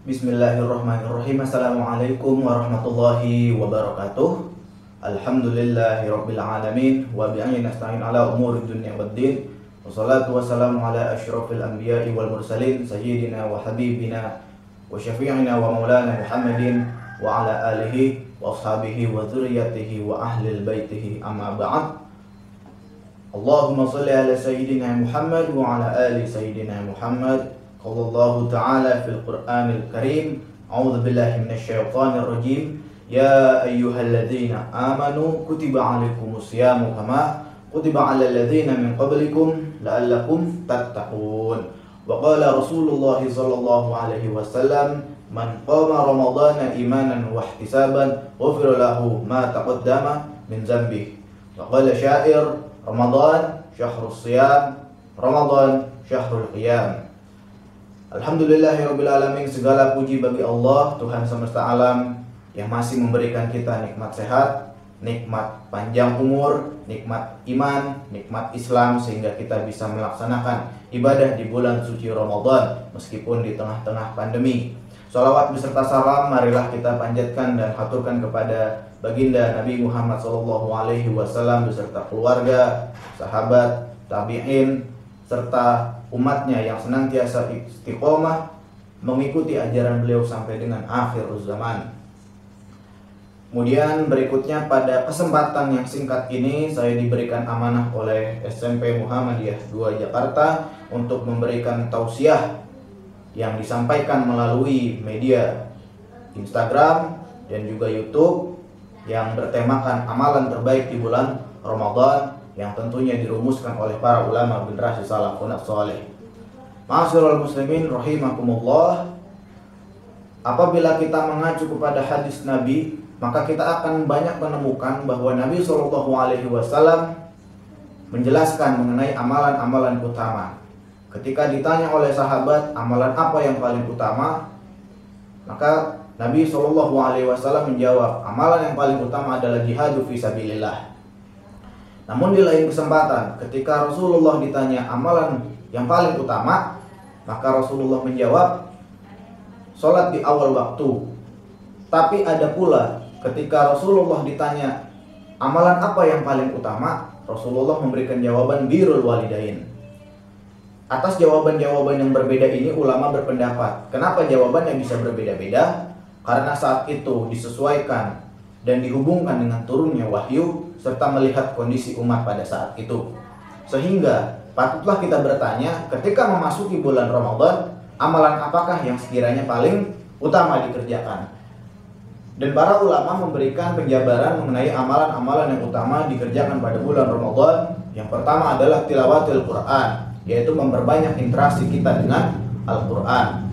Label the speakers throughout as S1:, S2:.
S1: Bismillahirrahmanirrahim. Assalamualaikum warahmatullahi wabarakatuh. Alhamdulillahirabbil alamin wa bihi nasta'in ala umuri dunya waddin. Wassalatu wassalamu ala asyrafil anbiya'i wal mursalin sayyidina wa habibina wa syafi'ina wa maulana Muhammadin wa ala alihi wa ashabihi wa dzurriyyatihi wa ahlil baitihi amma ba'd. Allahumma shalli ala sayyidina Muhammad wa ala ali sayyidina Muhammad. Qala Allah Ta'ala fil Qur'anil Karim, A'udzu billahi minasyaitonir rajim. Ya ayyuhalladzina amanu kutiba 'alaikumus syamu kama kutiba 'alal ladzina min qablikum la'allakum tattaqun. Wa qala Rasulullah sallallahu alaihi wasallam, man qama ramadhana imanan wa ihtisaban ghufira lahu ma taqaddama min dzambihi. Wa qala syair, Ramadan syahrus shiyam, Ramadan syahrul qiyam. Alhamdulillahirrabbilalamin. Segala puji bagi Allah, Tuhan semesta alam, yang masih memberikan kita nikmat sehat, nikmat panjang umur, nikmat iman, nikmat Islam, sehingga kita bisa melaksanakan ibadah di bulan suci Ramadan meskipun di tengah-tengah pandemi. Sholawat beserta salam marilah kita panjatkan dan haturkan kepada baginda Nabi Muhammad SAW beserta keluarga, sahabat, tabi'in, serta umatnya yang senantiasa istiqomah mengikuti ajaran beliau sampai dengan akhir zaman. Kemudian berikutnya, pada kesempatan yang singkat ini saya diberikan amanah oleh SMP Muhammadiyah 2 Jakarta untuk memberikan tausiah yang disampaikan melalui media Instagram dan juga YouTube yang bertemakan amalan terbaik di bulan Ramadan, yang tentunya dirumuskan oleh para ulama generasi salafun saleh. Ma'asyiral muslimin rahimakumullah. Apabila kita mengacu kepada hadis Nabi, maka kita akan banyak menemukan bahwa Nabi SAW menjelaskan mengenai amalan-amalan utama. Ketika ditanya oleh sahabat amalan apa yang paling utama, maka Nabi SAW menjawab, amalan yang paling utama adalah jihadu fisabilillah. Namun di lain kesempatan, ketika Rasulullah ditanya amalan yang paling utama, maka Rasulullah menjawab, sholat di awal waktu. Tapi ada pula ketika Rasulullah ditanya amalan apa yang paling utama, Rasulullah memberikan jawaban birrul walidain. Atas jawaban-jawaban yang berbeda ini ulama berpendapat, kenapa jawabannya bisa berbeda-beda? Karena saat itu disesuaikan dan dihubungkan dengan turunnya wahyu serta melihat kondisi umat pada saat itu. Sehingga patutlah kita bertanya, ketika memasuki bulan Ramadan, amalan apakah yang sekiranya paling utama dikerjakan? Dan para ulama memberikan penjabaran mengenai amalan-amalan yang utama dikerjakan pada bulan Ramadan. Yang pertama adalah tilawatil Quran, yaitu memperbanyak interaksi kita dengan Al-Quran.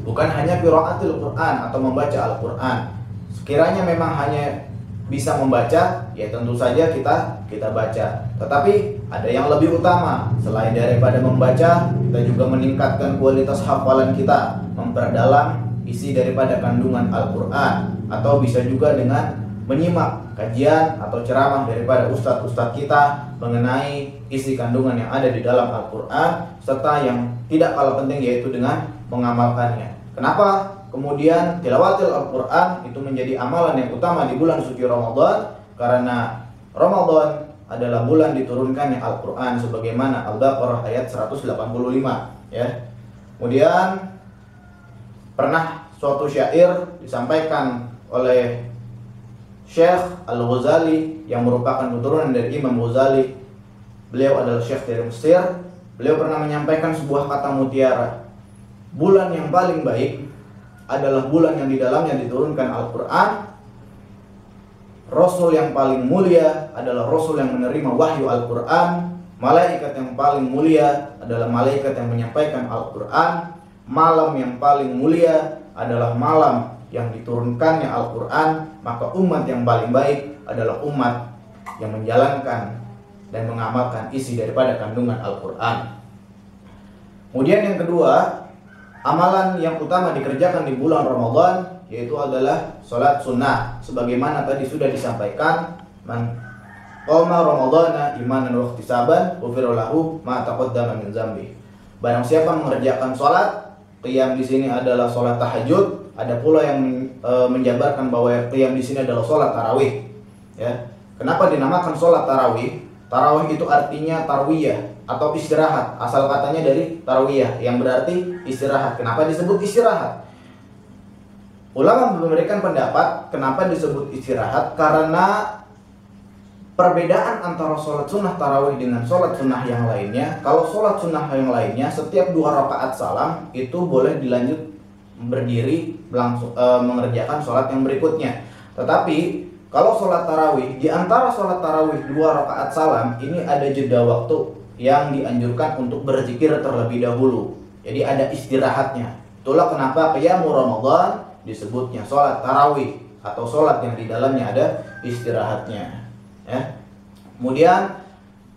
S1: Bukan hanya qiraatul Quran atau membaca Al-Quran. Sekiranya memang hanya bisa membaca, ya tentu saja kita baca. Tetapi ada yang lebih utama. Selain daripada membaca, kita juga meningkatkan kualitas hafalan kita, memperdalam isi daripada kandungan Al-Quran. Atau bisa juga dengan menyimak kajian atau ceramah daripada ustadz-ustadz kita mengenai isi kandungan yang ada di dalam Al-Quran, serta yang tidak kalah penting yaitu dengan mengamalkannya. Kenapa kemudian tilawatil Al-Quran itu menjadi amalan yang utama di bulan suci Ramadan? Karena Ramadan adalah bulan diturunkannya Al-Quran, sebagaimana Al-Baqarah ayat 185 ya. Kemudian pernah suatu syair disampaikan oleh Syekh Al-Ghazali yang merupakan keturunan dari Imam Ghazali. Beliau adalah syekh dari Mesir. Beliau pernah menyampaikan sebuah kata mutiara, bulan yang paling baik adalah bulan yang di dalamnya diturunkan Al-Quran. Rasul yang paling mulia adalah Rasul yang menerima wahyu Al-Quran. Malaikat yang paling mulia adalah malaikat yang menyampaikan Al-Quran. Malam yang paling mulia adalah malam yang diturunkannya Al-Quran. Maka umat yang paling baik adalah umat yang menjalankan dan mengamalkan isi daripada kandungan Al-Quran. Kemudian yang kedua, amalan yang utama dikerjakan di bulan Ramadan yaitu adalah sholat sunnah. Sebagaimana tadi sudah disampaikan, man qama ramadhana imanan wa ihtisaban ghufira lahu ma taqaddama min dzambi. Barang siapa mengerjakan sholat qiyam di sini adalah sholat tahajud, ada pula yang menjabarkan bahwa qiyam di sini adalah sholat tarawih. Ya, kenapa dinamakan sholat tarawih? Tarawih itu artinya tarwiyah atau istirahat. Asal katanya dari tarwiyah yang berarti istirahat. Kenapa disebut istirahat? Ulama memberikan pendapat kenapa disebut istirahat, karena perbedaan antara sholat sunnah tarawih dengan sholat sunnah yang lainnya. Kalau sholat sunnah yang lainnya, setiap 2 rakaat salam itu boleh dilanjut berdiri mengerjakan sholat yang berikutnya. Tetapi kalau sholat tarawih, di antara sholat tarawih 2 rakaat salam ini ada jeda waktu yang dianjurkan untuk berzikir terlebih dahulu. Jadi ada istirahatnya. Itulah kenapa qiyamul Ramadan disebutnya sholat tarawih atau sholat yang di dalamnya ada istirahatnya. Ya. Kemudian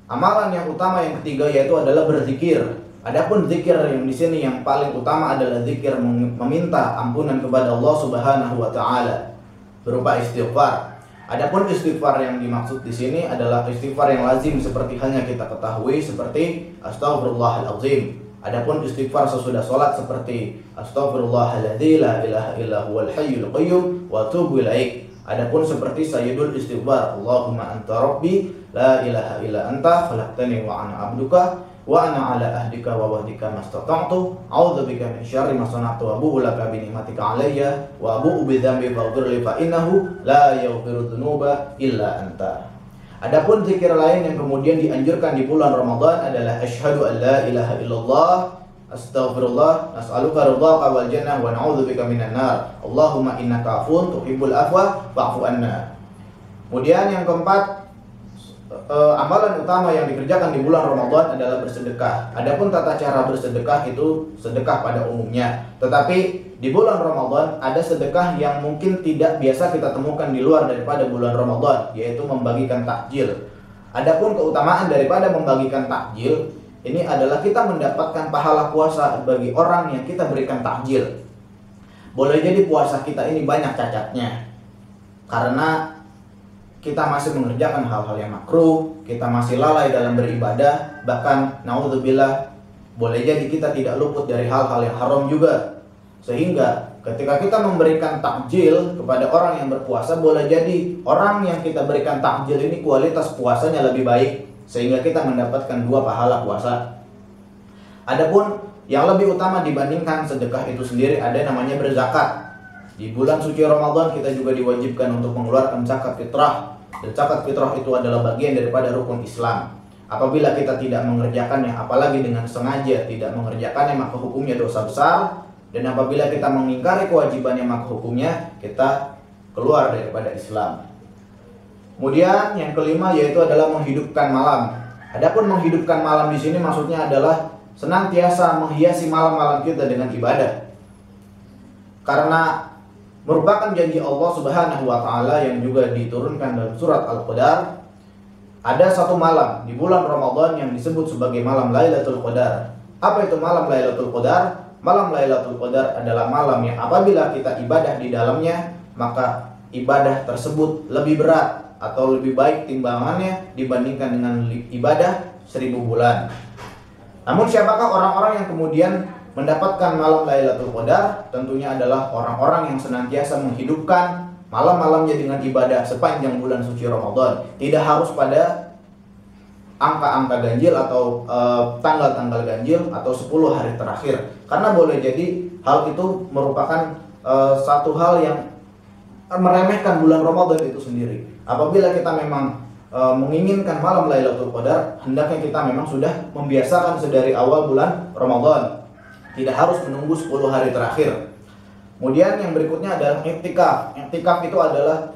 S1: amalan yang utama yang ketiga yaitu adalah berzikir. Adapun zikir yang di sini yang paling utama adalah zikir meminta ampunan kepada Allah Subhanahu wa taala berupa istighfar. Adapun istighfar yang dimaksud di sini adalah istighfar yang lazim seperti halnya kita ketahui seperti Astaghfirullahalazim. Adapun istighfar sesudah sholat seperti Astaghfirullahaladzzi la ilaha illa huwal hayyul qayyum wa atubu ilaik. Adapun seperti sayyidul istighfar, Allahumma anta rabbi la ilaha illa anta khalaqtani wa ana abduka wa ana ala ahdika wa wahdika mastata'tu a'udzubika min syarri ma sana'tu wa abu'u laka bi ni'matika alayya wa abu'u bi dzambi faghfir li fa innahu la yaghfiru dzunuba illa anta. Adapun zikir lain yang kemudian dianjurkan di bulan Ramadan adalah asyhadu an la ilaha illallah, astaghfirullah, nas'aluka ridhaka wal jannah wa na'udzubika minan nar. Allahumma innaka 'afuwun tuhibbul afwa fa'fu anna. Kemudian yang keempat, amalan utama yang dikerjakan di bulan Ramadan adalah bersedekah. Adapun tata cara bersedekah itu sedekah pada umumnya. Tetapi di bulan Ramadan ada sedekah yang mungkin tidak biasa kita temukan di luar daripada bulan Ramadan, yaitu membagikan takjil. Adapun keutamaan daripada membagikan takjil ini adalah kita mendapatkan pahala puasa bagi orang yang kita berikan takjil. Boleh jadi puasa kita ini banyak cacatnya karena kita masih mengerjakan hal-hal yang makruh, kita masih lalai dalam beribadah, bahkan naudzubillah boleh jadi kita tidak luput dari hal-hal yang haram juga. Sehingga ketika kita memberikan takjil kepada orang yang berpuasa, boleh jadi orang yang kita berikan takjil ini kualitas puasanya lebih baik, sehingga kita mendapatkan 2 pahala puasa. Adapun yang lebih utama dibandingkan sedekah itu sendiri ada namanya berzakat. Di bulan suci Ramadan kita juga diwajibkan untuk mengeluarkan zakat fitrah. Dan zakat fitrah itu adalah bagian daripada rukun Islam. Apabila kita tidak mengerjakannya, apalagi dengan sengaja tidak mengerjakannya, maka hukumnya dosa besar. Dan apabila kita mengingkari kewajibannya, maka hukumnya kita keluar daripada Islam. Kemudian yang kelima yaitu adalah menghidupkan malam. Adapun menghidupkan malam di sini maksudnya adalah senantiasa menghiasi malam-malam kita dengan ibadah. Karena merupakan janji Allah Subhanahu wa taala yang juga diturunkan dalam surat Al-Qadar. Ada satu malam di bulan Ramadan yang disebut sebagai malam Lailatul Qadar. Apa itu malam Lailatul Qadar? Malam Lailatul Qadar adalah malam yang apabila kita ibadah di dalamnya, maka ibadah tersebut lebih berat atau lebih baik timbangannya dibandingkan dengan ibadah 1000 bulan. Namun siapakah orang-orang yang kemudian mendapatkan malam Lailatul Qadar? Tentunya adalah orang-orang yang senantiasa menghidupkan malam-malamnya dengan ibadah sepanjang bulan suci Ramadan. Tidak harus pada angka-angka ganjil atau tanggal-tanggal ganjil atau 10 hari terakhir. Karena boleh jadi hal itu merupakan satu hal yang meremehkan bulan Ramadan itu sendiri. Apabila kita memang menginginkan malam Lailatul Qadar, hendaknya kita memang sudah membiasakan sedari awal bulan Ramadan. Tidak harus menunggu 10 hari terakhir. Kemudian yang berikutnya adalah iktikaf. Iktikaf itu adalah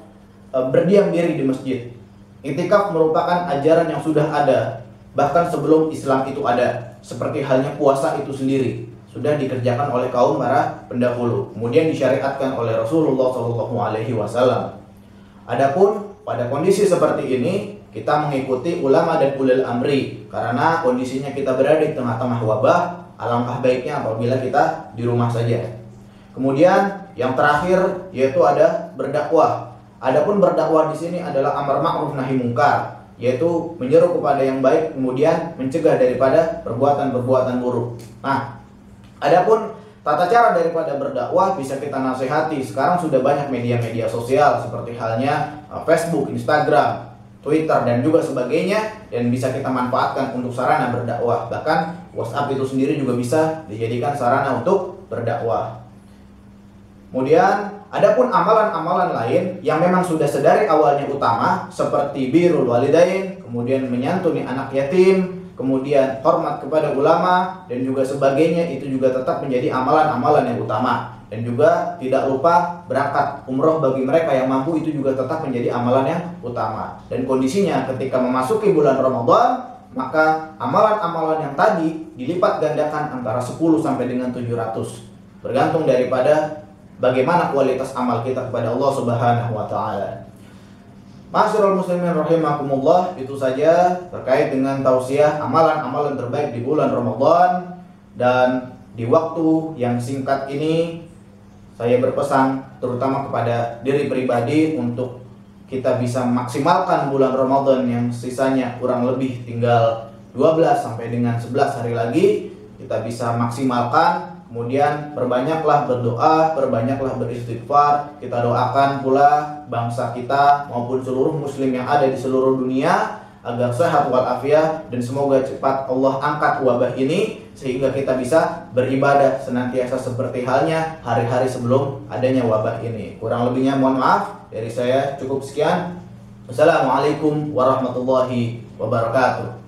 S1: berdiam diri di masjid. Iktikaf merupakan ajaran yang sudah ada bahkan sebelum Islam itu ada, seperti halnya puasa itu sendiri sudah dikerjakan oleh kaum para pendahulu, kemudian disyariatkan oleh Rasulullah SAW. Adapun pada kondisi seperti ini kita mengikuti ulama dan ulil amri, karena kondisinya kita berada di tengah-tengah wabah. Alangkah baiknya apabila kita di rumah saja. Kemudian yang terakhir yaitu ada berdakwah. Adapun berdakwah di sini adalah amar ma'ruf nahi mungkar, yaitu menyeru kepada yang baik kemudian mencegah daripada perbuatan-perbuatan buruk. Nah, adapun tata cara daripada berdakwah bisa kita nasihati. Sekarang sudah banyak media-media sosial seperti halnya Facebook, Instagram, Twitter dan juga sebagainya, dan bisa kita manfaatkan untuk sarana berdakwah. Bahkan WhatsApp itu sendiri juga bisa dijadikan sarana untuk berdakwah. Kemudian adapun amalan-amalan lain yang memang sudah sedari awalnya utama seperti birrul walidain, kemudian menyantuni anak yatim, kemudian hormat kepada ulama dan juga sebagainya, itu juga tetap menjadi amalan-amalan yang utama. Dan juga tidak lupa berangkat umroh bagi mereka yang mampu, itu juga tetap menjadi amalan yang utama. Dan kondisinya ketika memasuki bulan Ramadan, maka amalan-amalan yang tadi dilipat gandakan antara 10 sampai dengan 700. Bergantung daripada bagaimana kualitas amal kita kepada Allah Subhanahu wa taala. Ma'asyiral muslimin rahimakumullah, itu saja terkait dengan tausiah amalan-amalan terbaik di bulan Ramadan. Dan di waktu yang singkat ini saya berpesan terutama kepada diri pribadi untuk kita bisa maksimalkan bulan Ramadan yang sisanya kurang lebih tinggal 12 sampai dengan 11 hari lagi. Kita bisa maksimalkan, kemudian perbanyaklah berdoa, perbanyaklah beristighfar. Kita doakan pula bangsa kita maupun seluruh muslim yang ada di seluruh dunia agar sehat walafiat, dan semoga cepat Allah angkat wabah ini sehingga kita bisa beribadah senantiasa seperti halnya hari-hari sebelum adanya wabah ini. Kurang lebihnya mohon maaf, dari saya cukup sekian. Wassalamualaikum warahmatullahi wabarakatuh.